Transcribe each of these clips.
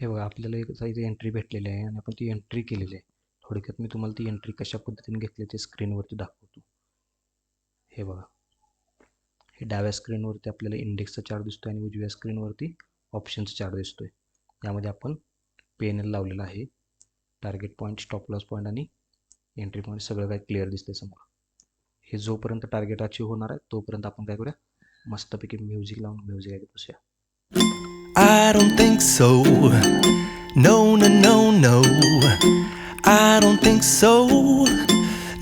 हे बघा आपल्याला एक इथे एंट्री भेटलेली आहे आणि आपण ती एंट्री केलेली आहे. थोडक्यात मी तुम्हाला ती एंट्री कशा पद्धतीने घेतली ते स्क्रीनवरती दाखवतो. हे बघा, हे डाव्या स्क्रीनवरती आपल्याला इंडेक्सचा चार्ट दिसतोय आणि उजव्या स्क्रीनवरती ऑप्शनचा चार्ट दिसतोय. यामध्ये आपण PNL लावलेला आहे. Target point, stop loss point आणि एंट्री पॉईंट सगळं काही क्लिअर दिसतंय समोर. हे जोपर्यंत टार्गेट अचीव होणार आहे तोपर्यंत आपण काय करूया, मस्तपैकी म्युझिक लावून म्युझिक ऐकत बसूया. I don't think so. No, no, no, no. I don't think so.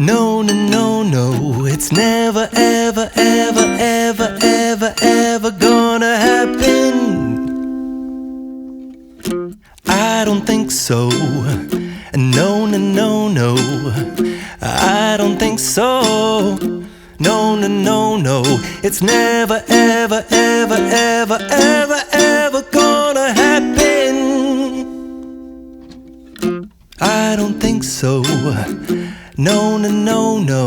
No, no, no, no. It's never, ever, ever, ever, ever, ever gonna happen. I don't think so. No, no, no, no. I don't think so. No, no, no, no. It's never, ever, ever, ever, ever, ever gonna happen. I don't think so. No, no, no, no.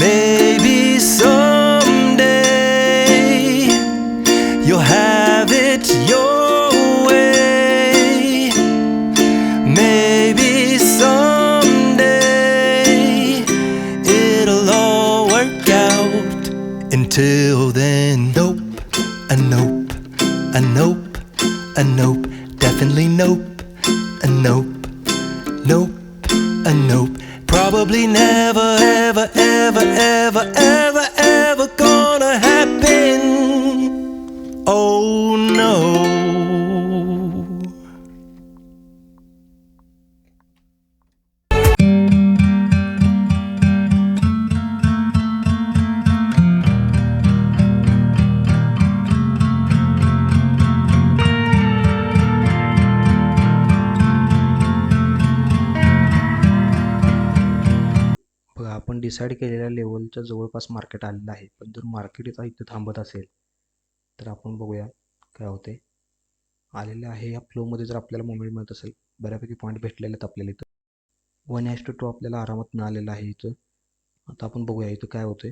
Maybe someday you'll have it your way. Maybe someday it'll all work out. Until then, nope, a nope, a nope, a nope, definitely nope, a nope, nope, a nope. Probably never, ever, ever, ever, ever, ever gonna happen. Oh no. बघा, आपण decide केलेल्या लेवलच्या जवळपास market आलेलं आहे. पण जर market इथं थांबत असेल तर आपण बघूया काय होते. आलेलं आहे या फ्लोमध्ये जर आपल्याला मोमेंट मिळत असेल, बऱ्यापैकी पॉईंट भेटलेले आहेत आपल्याला इथं. 1:2 आपल्याला आरामात मिळालेलं आहे इथं. आता आपण बघूया इथं काय होते.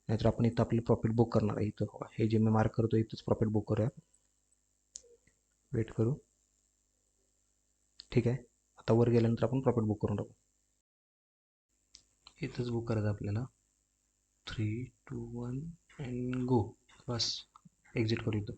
नाहीतर आपण इथं आपलं प्रॉफिट बुक करणार आहे. इथं हे जे मी मार्क करतो इथंच प्रॉफिट बुक करूया. वेट करू. ठीक आहे, आता वर गेल्यानंतर आपण प्रॉफिट बुक करून टाकू. इथंच बुक करायचं आपल्याला. 3, 2, 1 अँड गो. बस एक्झिट करू इथं.